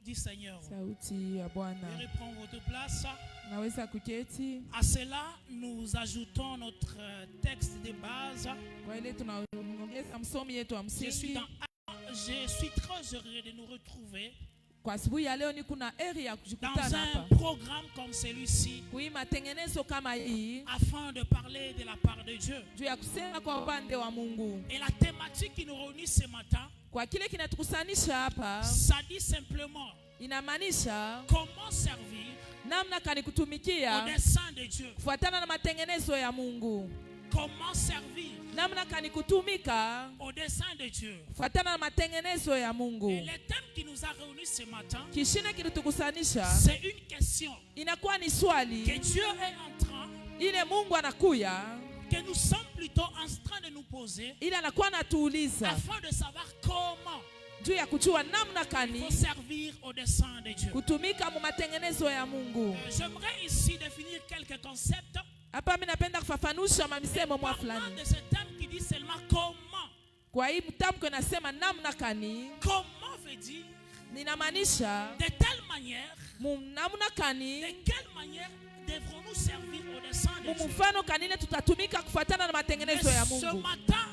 du Seigneur. Sauti ya Bwana. Et reprends votre place. Naweza kuketi. À cela, nous ajoutons notre texte de base. Kwa ile tunaongeza msomi yetu wa msingi. Je suis très heureux de nous retrouver kwa asubuhi ya leo niko na heri ya kujikutana hapa. Dans un programme comme celui-ci. Kuima tengenezo kama hii. Afin de parler de la part de Dieu. Juu ya kusema kwa upande wa Mungu. Et la thématique qui nous réunit ce matin. Kwa kile kinatukusanisha hapa. Ça dit simplement. Inamaanisha comment servir. Namna kani kutumikia. Au dessein de Dieu. Kufuatana na matengenezo ya Mungu. Comment servir. Namna kani kutumika au dessein de Dieu. Kufuatana na matengenezo ya Mungu. Et le thème qui nous a réunis ce matin. Kishine kilitukusanisha. C'est une question. Inakuwa ni swali. Que Dieu est en train. Ile Mungu anakuya. Que nous sommes plutôt en train de nous poser. Ile anakuwa anatuuliza. Afin de savoir comment. Juu ya kujua namna kani. Il faut servir au dessein de Dieu. Kutumika mu matengenezo ya Mungu. J'aimerais ici définir quelques concepts. Hapa mimi napenda kufafanusha mamisemo mwa fulani. De ce thème qui dit seulement comment. Kwa hii mtamko inasema namna kani. Comment veut dire. Ninamaanisha de telle manière. Namna kani. De quelle manière devrons-nous servir au dessein de Dieu. Mfano kanile tutatumika kufuatana na matengenezo ya Mungu. Ce matin.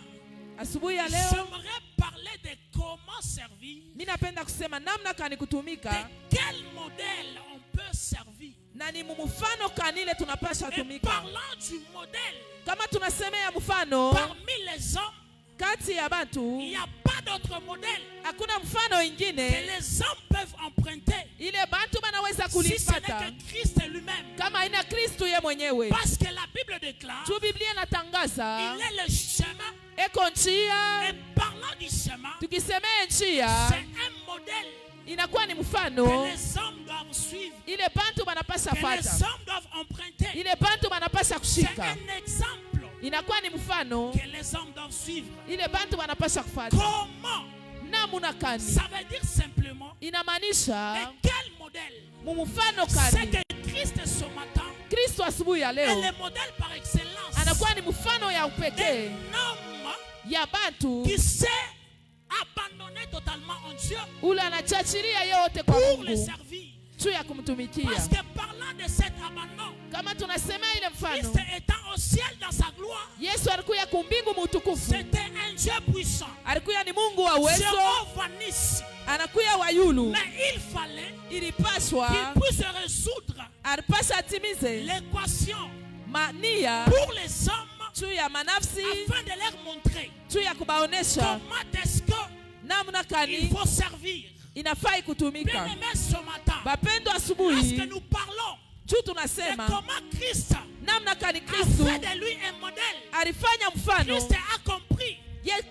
Asubuhi ya leo. J'aimerais parler de comment servir. Mimi napenda kusema namna kani kutumika. De quel modèle on peut servir. Na ni mfano kanile tunapasha tumika. Parlant du modèle. Kama tunasemea mfano. Parmi les hommes. Kati ya batu. Il n'y a pas d'autre modèle. Hakuna mfano ingine. Que les hommes peuvent emprunter. Ile batu banaweza kulipata. Si ce n'est que Christ lui-même. Kama ina Kristo ye mwenyewe. Parce que la Bible déclare. Tu Biblia inatangaza. Il est le chemin. Eko njia. Et parlant du chemin. Tukisemea njia. C'est un modèle. Inakuwa ni mfano. Que les hommes doivent suivre. Ile bantu banapasha fata. Que les hommes doivent emprunter. Ile bantu banapasha kushika. C'est un exemple. Inakuwa ni mfano. Que les hommes doivent suivre. Ile bantu banapasha kufata. Comment? Namuna kani. Ça veut dire simplement. Inamaanisha. Et quel modèle? Mfano kani. C'est que Christ ce matin. Kristo asubuhi ya leo. est le modèle par excellence. Anakuwa ni mfano ya upekee. Ya bantu. Qui s'est abandonné totalement en Dieu. Ule anachachilia yote kwa Pour Mungu. le servir. Tu ya kumtumikia. Parce que parlant de cet abandon. Kama tunasema ile mfano. Christ étant au ciel dans sa gloire. Yesu alikuya kumbingu mutukufu. C'était un Dieu puissant. Alikuya ni Mungu wa uwezo. Jehovah Nissi. Anakuya wa yulu. Mais il fallait. Ilipaswa. Qu'il puisse résoudre. Alipasha atimize. L'équation. Mania. Pour les hommes. Tu ya manafsi. Afin de leur montrer. Tu ya kubaonesha. Comment est-ce que. Namna kani. Il faut servir. Inafai kutumika. Bien-aimés ce matin. Bapendo asubuhi. Lorsque nous parlons. Juu tunasema. Et comment Christ. Namna kani Kristo. A fait de lui un modèle. Alifanya mfano. Christ a compris.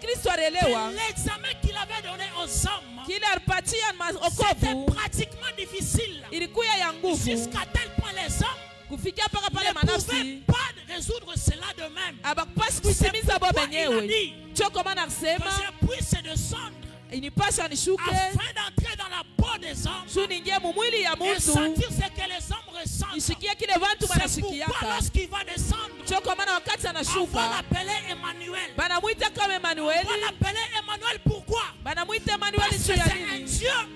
Kristo alielewa. L'examen qu'il avait donné aux hommes. Kile alipatia okovu. C'était pratiquement difficile. Ilikuya ya nguvu. Jusqu'à tel point les hommes. Kufikia paka pale manafsi. Ne pouvaient pas résoudre cela de même. Abakupasi kuitimiza bo benyewe. Choko mana kusema. Que je puisse descendre. Inipasha nishuke. Afin d'entrer dans la peau des hommes. Shu ningie mumwili ya et sentir ce que les hommes ressentent. Nishikia kile vantu banashikiaka. C'est pourquoi lorsqu'il va descendre. Choko mana wakati anashuka. On va l'appeler Emmanuel. Banamuita kama Emmanuel. On va l'appeler Emmanuel pourquoi? Banamuita Emmanuel juu ya nini?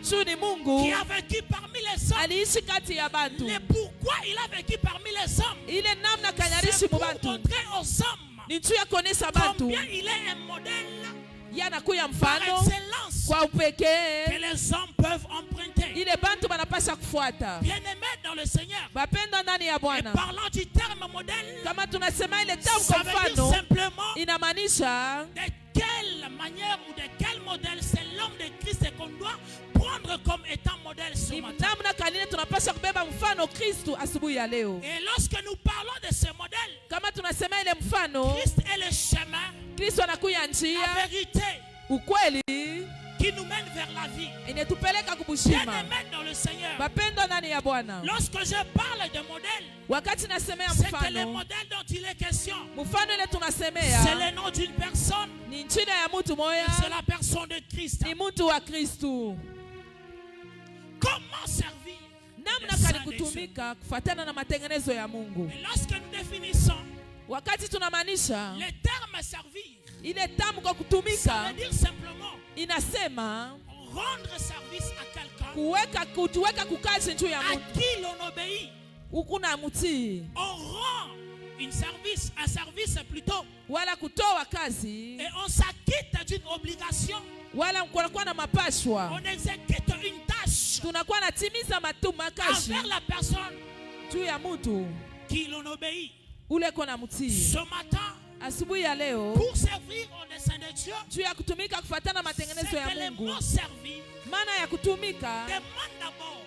Shu ni Mungu. Qui a vécu parmi les hommes. Aliishi kati ya bantu. Mais pourquoi il a vécu parmi les hommes? Ile namna kanyarishi mu bantu. C'est pour montrer aux hommes. Ni juu ya kuonesha bantu. Combien il est un modèle. Yanakuya mfano kwa upekee que les hommes peuvent emprunter. Ile bantu banapasha kufuata. Bien-aimés dans le Seigneur. Bapendwa ndani ya Bwana. Parlant du terme modèle. Kama tunasema ile tamko mfano. Inamaanisha de quelle manière ou de quel modèle c'est l'homme de Christ qu'on doit prendre comme étant modèle ce matin. Namna kanile tunapasha kubeba mfano Kristo asubuhi ya leo. Et lorsque nous parlons de ce modèle. Kama tunasema ile mfano. Christ est le chemin. Kristo anakuya njia. La vérité. Ukweli. Qui nous mène vers la vie. Inetupeleka kubushima. Bien-aimés dans le Seigneur. Bapendwa ndani ya Bwana. Lorsque je parle de modèle. Wakati nasemea mfano. C'est le modèle dont il est question. Mfano ile tunasemea. C'est le nom d'une personne. Ni jina ya mtu moya. C'est la personne de Christ. Ni mtu wa Kristo. Comment servir? Namna kani kutumika kufuatana na matengenezo ya Mungu. Et lorsque nous définissons. Wakati tunamaanisha. Le terme servir. Ile tamko kutumika. Ça veut dire simplement. Inasema rendre service à quelqu'un kuweka kukazi juu ya à mtu qui l'on obéit. ukuna mtii On rend un service plutôt, wala kutoa kazi et on s'acquitte d'une obligation. wala kunakuwa na mapashwa On exécute une tâche tunakuwa natimiza makazi envers la personne juu ya mtu qui l'on obéit. ule kona mtii. Ce matin, Asubuhi ya leo pour servir au dessein de Dieu, juu ya kutumika kufuatana c'est matengenezo ya que les Mungu, mots servis maana ya kutumika demandent d'abord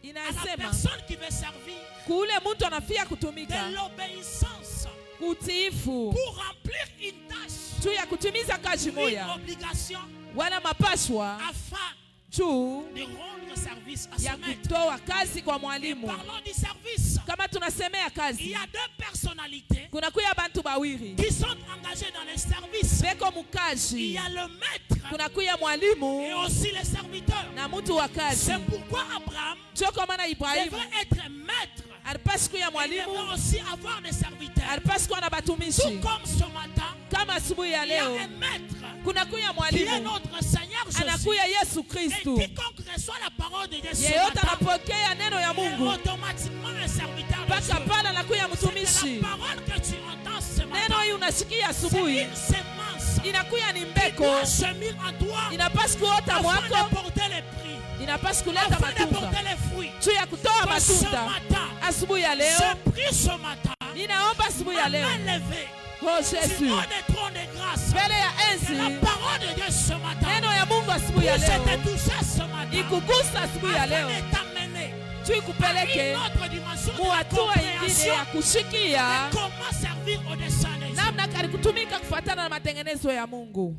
à la inasema personne qui veut servir kule mtu anafia kutumika de l'obéissance kutiifu pour remplir une tâche, juu ya kutimiza kazi une moya obligation, wala mapashwa afin juu de rendre service à ya son maître. kutoa kazi kwa Et mwalimu. parlons du service. Kama tunasemea Il kazi, y a deux personnalités kuna kuya bantu bawiri qui sont engagées dans les services. beko Il mukazi, y a le maître kuna kuya et mwalimu aussi les serviteurs. na mtu wa kazi. C'est pourquoi Abraham Sio kwa maana Ibrahimu devrait être maître. alipaswa kuya Il mwalimu, devrait aussi avoir des serviteurs. alipaswa kuwa na Tout batumishi. comme ce matin, Kama asubuhi ya il y a leo un maître kuna kuya qui est mwalimu notre Seigneur Jésus. anakuya Yesu Et Kristu. quiconque reçoit la parole de Dieu ce Yeyote matin anapokea neno ya est Mungu automatiquement un serviteur de mpaka Dieu. pale anakuya C'est mtumishi. la parole que tu entends ce Neno matin. hii unasikia C'est asubuhi une sémence inakuya ni qui mbeko, doit semer en toi inapaswa kuota afin mwako, de porter les prix, inapaswa kuleta afin de matunda porter les fruits. juu ya kutoa Que ce matunda. matin, Asubuhi ya leo je prie ce matin, ninaomba asubuhi ya à leo, main levée, oh du Yesu, haut des trônes de grâce, mbele ya que la enzi, parole de Dieu ce matin neno ya Mungu asubuhi ya puisse leo te toucher ce matin, ikugusa asubuhi ya afin leo, de t'amener juu à ikupeleke une autre dimension de mu la hatua ingine compréhension ya kushikia de comment servir au dessein de Dieu. namna kali kutumika kufuatana na matengenezo ya Mungu.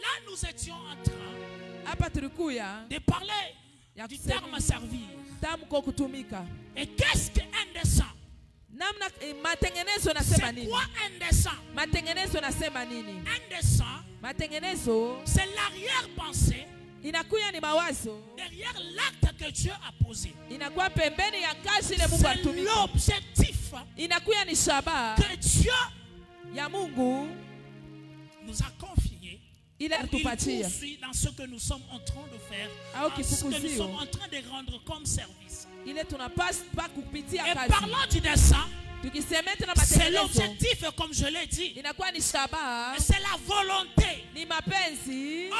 Là, nous étions en train Hapa tulikuya de parler ya du kusema terme servir. tamko kutumika, Et qu'est-ce qu'un dessein? namna matengenezo nasema C'est nini? quoi un dessein? Matengenezo nasema nini? Un dessein, Matengenezo c'est l'arrière-pensée inakuya ni mawazo, derrière l'acte que Dieu a posé. inakuwa pembeni ya kazi ile Mungu C'est alitumika, l'objectif inakuya ni shabaha que Dieu ya Mungu nous a confié. ile Il alitupatia poursuit dans ce que nous sommes en train de faire, au dans ce que nous kifukuzio sommes en train de rendre comme service. ile tunapaswa kupitia Et kazi. parlant du dessein, Tukisema tena c'est matengenezo l'objectif, comme je l'ai dit. inakuwa ni shabaha, C'est la volonté. ni mapenzi,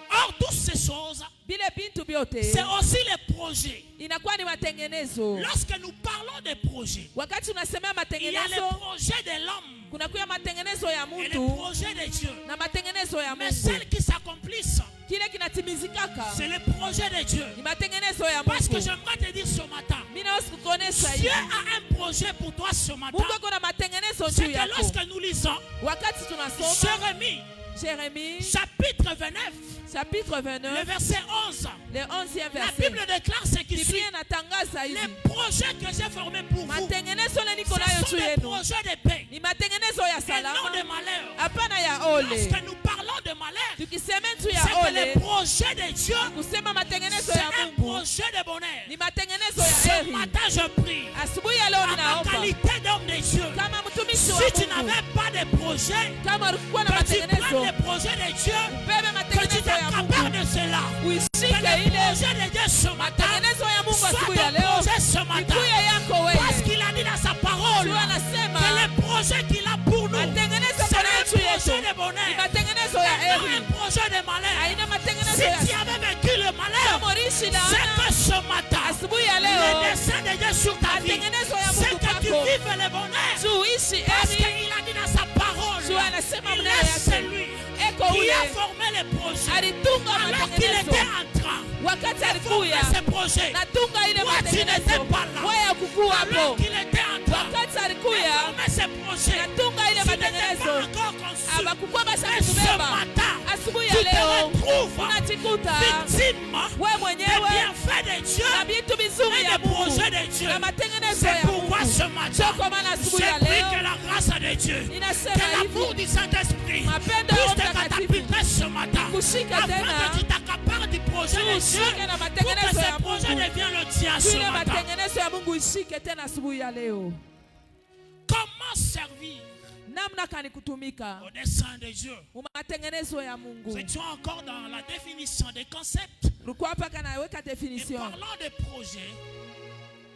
Or, toutes ces choses, vile vitu vyote c'est aussi les projets. inakuwa ni matengenezo. Lorsque nous parlons des projets, Wakati tunasemea il y a les matengenezo, projets de l'homme kuna kuya matengenezo ya et les mtu projets de Dieu. na matengenezo ya Mais Mungu. celles qui s'accomplissent, Kile kinatimizikaka c'est les projets de Dieu. ni matengenezo ya Parce que Mungu. j'aimerais te dire ce matin, Mimi naweza kukuonesha Dieu hivi, a un projet pour toi ce matin. Mungu ako na matengenezo C'est juu que yako. lorsque nous lisons Wakati tunasoma Jérémie, Jérémie chapitre 29, chapitre le 29 verset 11, le 11e la verset, Bible déclare ce qui suit. Biblia inatangaza hivi, Les projets que j'ai formés pour vous, matengenezo ile niko nayo ce sont juu des yenu projets de paix ni matengenezo ya et non salama, de malheur. hapana ya ole. Lorsque nous parlons de malheur, Tukisema juu c'est ya que les ole, projets de Dieu, kusema matengenezo c'est ya un Mungu projet de bonheur. ni matengenezo ya Ce heri. matin, je prie, Asubuhi ya leo à ma ninaomba qualité d'homme de Dieu, kama mtumishi wa si tu Mungu, n'avais pas de projet, kama ulikuwa na que tu prennes matengenezo, les projets de Dieu, ubebe que tu matengenezo ya t'accapares Mungu, de cela. Que uishike les ile projets de Dieu ce matin matengenezo ya Mungu soient asubuhi ya ton leo, projet ce matin. ikuye yako Parce wewe. qu'il a dit dans sa parole Juu que anasema les projets qu'il a pour nous, matengenezo c'est kwa un yetu yetu projet de ni bonheur, matengenezo ya et non heri, un projet de malheur. haina matengenezo Si ya tu avais vécu le malheur, kama uliishi c'est laana. que ce matin, Asubuhi ya le leo dessein de Dieu sur ta vie, matengenezo ya c'est Mungu que tu kwako, vives le bonheur. tuishi Parce heri. qu'il a dit dans sa parole, Juu anasema il maneno est yake, celui eko qui ule a formé les projets. alitunga Alors qu'il était matengenezo en train wakati de former alikuya ces projets, natunga ile toi tu matengenezo n'étais pas là. wewe kukuwa Alors hapo qu'il était en train wakati de alikuya former ces projets, natunga ile tu n'étais matengenezo pas encore conçu. abakukuwa basi Mais ce kubeba. matin, Asubuhi tu ya te leo retrouves unajikuta victime wewe des mwenyewe bienfaits de Dieu na vitu vizuri et ya des Mungu projets de Dieu. na matengenezo C'est ya pourquoi Mungu. ce matin, Kwa maana asubuhi ya je prie leo que la grâce de Dieu, que inasema l'amour hivi, du Saint-Esprit mapendo ya puisse Roho te Mtakatifu catapulter ce matin, ikushike afin tena, que tu t'accapares du projet de Dieu, ushike na pour que matengenezo ya ce projet Mungu, devienne le tien ce ile matin. matengenezo ya Mungu ishike tena asubuhi ya leo. Comment servir? namna kani kutumika au dessein de Dieu. matengenezo ya Mungu. Nous étions encore dans la définition des concepts. Tulikuwa hapa kanaweka Et definition. parlant de projet,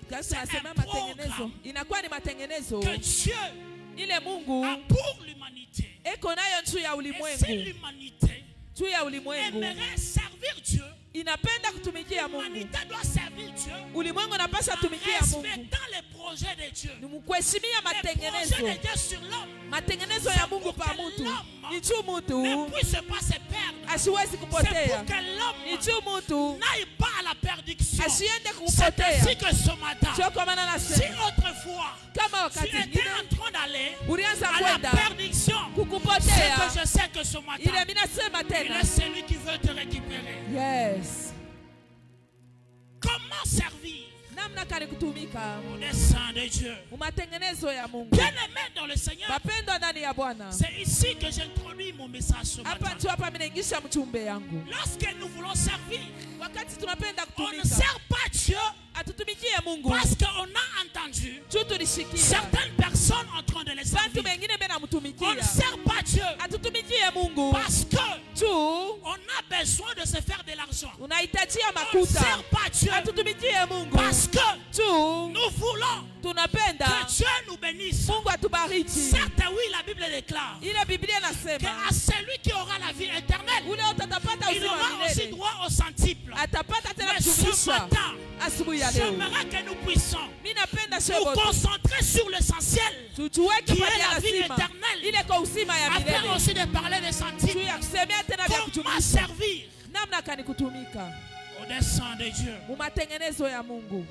Kasi nasema un matengenezo. programme Inakuwa ni matengenezo que Dieu ile Mungu a pour l'humanité. eko nayo juu ya Et si ulimwengu. l'humanité Juu ya ulimwengu aimerait servir Dieu, inapenda kutumikia Mungu. l'humanité doit servir Dieu Ulimwengu unapaswa en tumikia Mungu. respectant les projets de Dieu. Ni kuheshimia Les projets matengenezo. de Dieu sur l'homme Matengenezo ya Mungu pa mutu. Ni juu ne mutu puisse pas se perdre. asiwezi C'est kupotea. pour que Ni l'homme juu mutu n'aille pas à la perdition. asiende C'est kupotea. ainsi que ce matin, Sio kwa maana si nasema autrefois kama tu wakati étais mwingine en train d'aller ulianza à la kwenda perdition, c'est kukupotea, que je sais que ce ile matin, mimi nasema il tena, est celui qui veut te récupérer. yes, Comment servir namna kani kutumika au dessein de Dieu? matengenezo ya Mungu. Bien-aimé dans le Seigneur, Mapendo ndani ya Bwana. c'est ici que j'introduis mon message ce Hapa matin. tu hapa mimi naingisha mchumbe yangu. Lorsque nous voulons servir, Wakati tunapenda on ne kutumika, sert pas Dieu atutumikie Mungu. parce qu'on a entendu Tu tulishikia. certaines personnes en train de les Bantu servir. wengine bena On ne mtumikia. sert pas Dieu Atutumikie Mungu. parce que Tu on a besoin de se faire de l'argent. unahitajia On ne makuta. sert pas Dieu Atutumikie Mungu. parce que Tu nous voulons tunapenda que Dieu nous bénisse. Mungu atubariki. Certes, oui, la Bible déclare Ile Biblia que inasema à celui qui aura la vie éternelle, ule utatapata il uzima wa aura aussi milele. droit au centuple. Atapata tena Mais ce kutumishwa matin, asubuhi ya leo. j'aimerais que nous puissions Mimi napenda nous shebo concentrer sur l'essentiel, tuweke qui est pale la vie lazima éternelle, ile kwa uzima ya afin milele. aussi de parler des Tu centiples. ya kusemea tena vya Comment kutumisha servir namna kani kutumika au dessein de Dieu? matengenezo ya Mungu.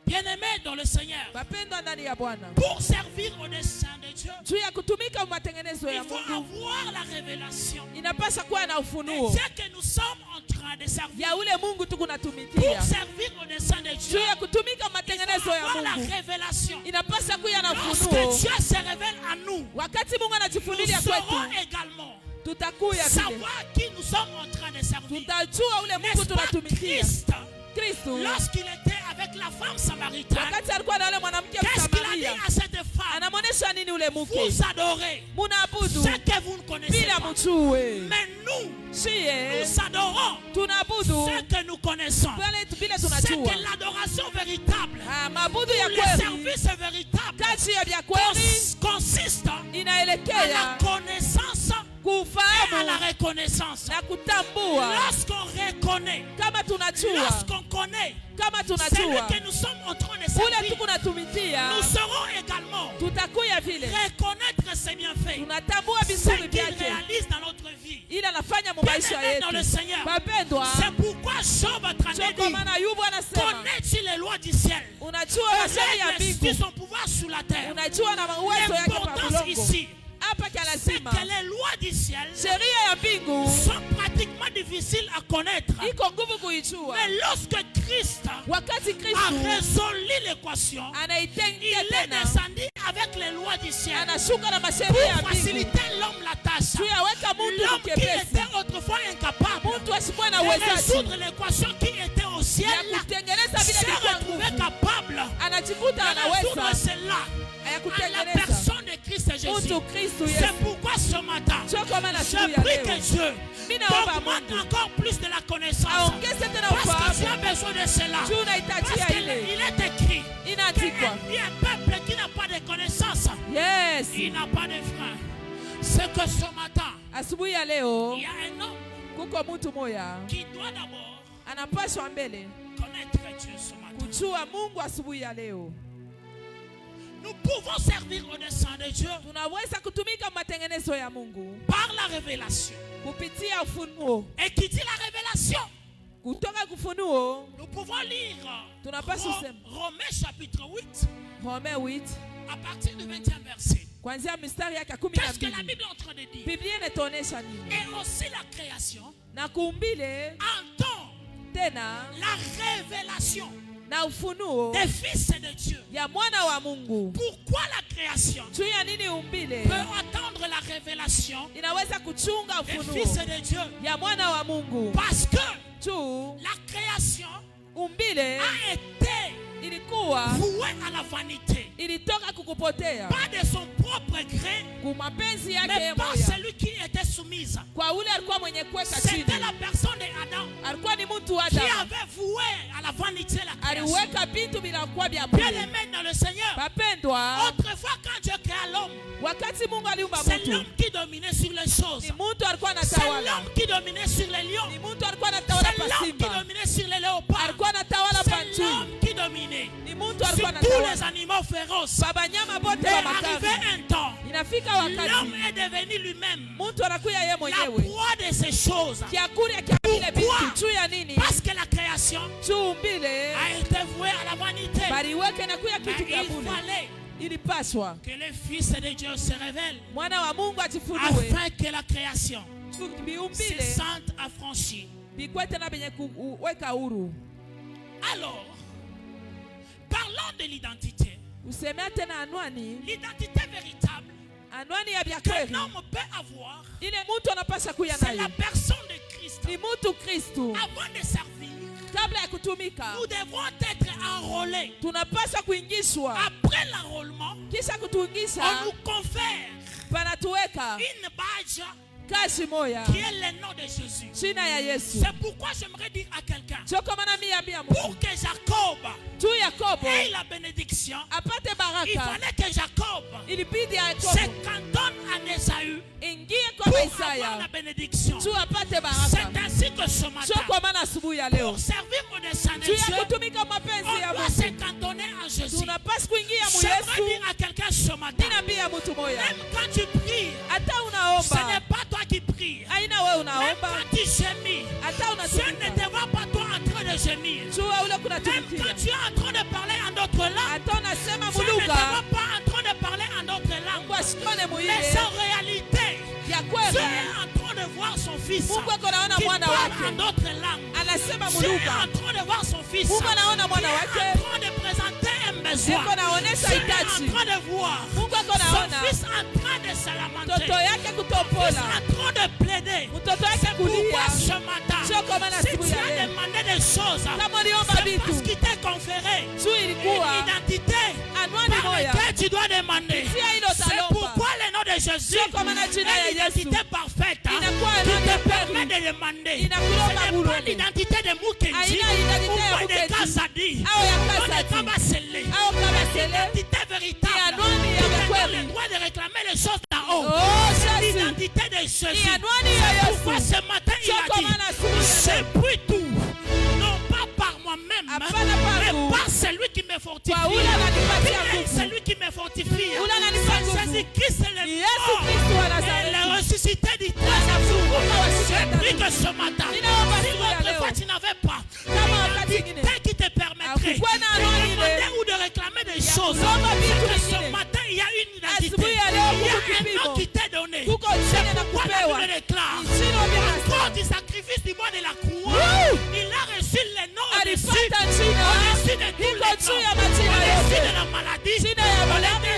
Bien-aimé dans le Seigneur, Mapendo ndani ya Bwana. pour servir au dessein de Dieu, Juu ya kutumika matengenezo ya il faut Mungu avoir la révélation inapaswa kuwa na de ufunuo Dieu que nous sommes en train de servir. ya ule Mungu tu Pour kunatumikia. servir au dessein de Juu Dieu, ya kutumika il faut matengenezo ya avoir la Mungu révélation. inapaswa kuwa na Lorsque ufunuo. Dieu se révèle à nous, Wakati Mungu nous anajifunulia saurons kwetu, également tutakuya vile, savoir qui nous sommes en train de servir. tutajua ule Mungu N'est-ce pas tunatumikia. Christ, Kristo lorsqu'il était avec la femme samaritaine, wakati alikuwa na ule mwanamke qu'est-ce qu'il a dit Msamaria, à cette femme? anamwonyesha nini ule mke? Vous adorez Munaabudu ce que vous ne connaissez bila pas. mjue. Mais nous, Sie nous adorons tunaabudu ce que nous connaissons. vile C'est tunajua. que l'adoration véritable, Maabudu ya le kweli, service véritable, kazi ya vya kweli consiste à la inaelekea connaissance et à la kufahamu reconnaissance. na kutambua. Lorsqu'on reconnaît, Kama tunajua, lorsqu'on connaît kama celui tunajua que nous sommes en train de ule servir, tuku natumikia, nous saurons également tutakuya vile reconnaître ses bienfaits, tunatambua ce vizuri qu'il vyake réalise dans notre vie. ili anafanya mu maisha Bien-aimé dans le yetu. Seigneur, Wapendwa, c'est pourquoi Job a sio kwa dit, maana Ayubu anasema connais-tu les lois du ciel? unajua mashauri ya Règle mbingu, son pouvoir sur la terre. unajua na uwezo yake pa L'importance bulongo. ici, Hapa kia c'est lazima que les lois du ciel sheria ya mbingu sont pratiquement difficiles à connaître. iko nguvu kuijua. Mais lorsque Christ Wakati a Kristo résolu l'équation, il anaitengia est tena, descendu avec les lois du ciel anashuka na masheria ya pour mbingu faciliter l'homme la tâche. juu ya weka mtu L'homme qui mkepesi, était autrefois incapable mtu asikuwe na de uwezaji résoudre l'équation qui était au ciel, ya kutengeneza vile s'est vilikuwa retrouvé nguvu, capable anajikuta de résoudre anaweza cela ya à la kutengeneza personne de Christ Jésus. mtu Kristo C'est Yesu. pourquoi ce matin, Sio kwa maana siku je ya prie leo que Dieu mimi naomba t'augmente Mungu encore plus de la connaissance. aongeze tena Parce que tu as ufahamu besoin de cela. juu Parce unahitajia qu'il ile est écrit inaandikwa. qu'un peuple qui n'a pas de connaissance, Yes, il n'a pas de frein. C'est que ce matin, asubuhi ya leo il y a un homme kuko mtu moya qui doit d'abord anapaswa mbele connaître Dieu ce matin. kujua Mungu. Asubuhi ya leo Nous pouvons servir au dessein de Dieu tunaweza kutumika matengenezo ya Mungu par la révélation. kupitia ufunuo. Et qui dit la révélation, Kutoka kufunuo nous pouvons lire tunapaswa kusema Romains chapitre 8 Romains 8 à partir du 20e verset. kuanzia mistari yake 12. Qu'est-ce que la Bible est en train de dire? Biblia inatuonesha nini? Et aussi la création Na kuumbile entend tena la révélation na ufunuo des fils de Dieu. ya mwana wa Mungu. Pourquoi la création Juu ya nini umbile peut attendre la révélation inaweza kuchunga des ufunuo fils de Dieu? ya mwana wa Mungu? Parce que Juu la création umbile a été ilikuwa vouée à la vanité. ilitoka kukupotea pas de son propre gré, kumapenzi yake mais yeye par moya, celui qui était soumise. kwa ule alikuwa mwenye kuweka chini. C'était la personne d'Adam Alikuwa ni mtu wa qui Adamu, avait voué à la vanité la création. aliweka vitu bila kuwa vya Bien bure. aimé dans le Seigneur. Bapendwa, Autrefois, quand Dieu créa l'homme, wakati Mungu aliumba c'est mtu, l'homme qui dominait sur les choses. ni mtu alikuwa C'est anatawala, l'homme qui dominait sur les ni lions. mtu alikuwa anatawala C'est l'homme qui pasimba, dominait sur les léopards. alikuwa anatawala C'est panchui, l'homme qui dominait ni mtu sur alikuwa tous les anatawala animaux féroces. babanyama bote Mais wa arrivé makazi. un temps, Inafika l'homme wakati est devenu lui-même mtu anakuya yeye la mwenyewe proie de ces choses. kiakuria kya vile Pourquoi? vitu juu ya nini? Parce que la création Juu mbile a été vouée à la vanité. baliweke na kuya Mais kitu kya il bure. fallait Ilipaswa que le Fils de Dieu se révèle mwana wa Mungu ajifunue afin que la création se biumbile sente affranchie. bikwete na benye kuweka huru. Alors, parlons de l'identité. Usemea tena anwani, L'identité véritable anwani ya vya qu'un kweli homme peut avoir, ile mtu anapasha kuya c'est la nayo personne de Christ. ni mtu Kristu. Avant de servir, Kabla ya kutumika nous devrons être enrôlés. tunapaswa kuingishwa, Après l'enrôlement, kisha on kutuingisha nous confère panatuweka une badge kazi moya qui est le nom de Jésus. china ya Yesu. C'est pourquoi j'aimerais dire à quelqu'un, Choko mana miambia Mungu pour que Jacob tu Yakobo ait la bénédiction, apate il baraka, fallait que Jacob ilibidi se Yakobo cantonne à Esaü ingie pour kwa avoir la Isaya bénédiction. tu apate baraka. C'est ainsi que ce matin, Choko mana asubuhi ya leo pour servir au dessein de tu ya Dieu, kutumika mapenzi ya on doit se Mungu cantonner en Jésus. tunapaswa kuingia mu J'aimerais Yesu. dire à quelqu'un ce matin, Ninaambia mtu moya, même quand tu pries, hata ce unaomba n'est pas toi qui pries. aina wewe Même unaomba, quand tu gémis, hata je ne unatumika te vois pas toi en train de gémir. jua ule Même kunatumikia, quand tu es en train de parler en d'autres langues, hata unasema je ne te vois muluga pas en train de parler en d'autres langues. wasikone Mais muile en réalité, ya Dieu kweli. est en train de voir son fils Mungu ako naona qui mwana parle wake en d'autres langues. anasema Dieu est muluga, en train de voir son fils Mungu anaona qui mwana est wake, en train de présenter un besoin. iko naonesha Dieu est hitaji. en train de voir Mungu ako son naona fils en train de se lamenter. mtoto yake Fils kutopola, en train de plaider. mtoto yake C'est pourquoi kulia. ce matin, Sio kwa maana si siku tu ya as leo demandé des choses, kama uliomba c'est vitu parce qu'il t'est conféré juu une ilikuwa identité anwani par moya laquelle tu dois demander. tia hilo C'est talomba. pourquoi le nom de Jésus Sio kwa maana jina ya est l'identité Yesu parfaite inakuwa qui anwani ya te permet kweli, de demander. inakulomba Ce n'est pas bulongo, l'identité de Mukendi aina identite ya ou de Mukendi Kasadi au ya ou de Kasadi Kabasele. au Kabasele, L'identité véritable ni anwani ya qui te donne kweli. le droit de réclamer les choses d'en haut. Oh, C'est Jésus. l'identité de Ni Jésus. anwani ya C'est pourquoi Yesu. ce matin il Sio a kwa maana asubuhi dit, ya j'ai leo pris tout, non pas par moi-même, Hapana pangu, mais par celui qui me fortifie. kwa ule ananipatia Qui est nguvu, celui qui me fortifie. ule ananipa C'est nguvu, Jésus-Christ, c'est le ni Yesu mort. Kristo wa Et le Nazareti. ressuscité du troisième jour. J'ai pris que ce matin, Ninaomba si siku ya autrefois leo tu n'avais pas kama wakati l'identité ingine qui te permettrait hakukuwa na de anwani ile demander ou de réclamer des ya choses, kusoma vitu c'est que ce vingine. matin, il y a une identité. Asubuhi ya leo Il y kuko a un kipimo, nom qui t'est donné. kuko C'est jina na pourquoi la kupewa Bible déclare, ni jina à binafsi. cause du sacrifice du bois de la croix, Woo! il a reçu le nom au-dessus Alipata jina au-dessus de tous liko les juu ya noms, majina au-dessus yote, de la maladie, jina ya au-dessus malaria,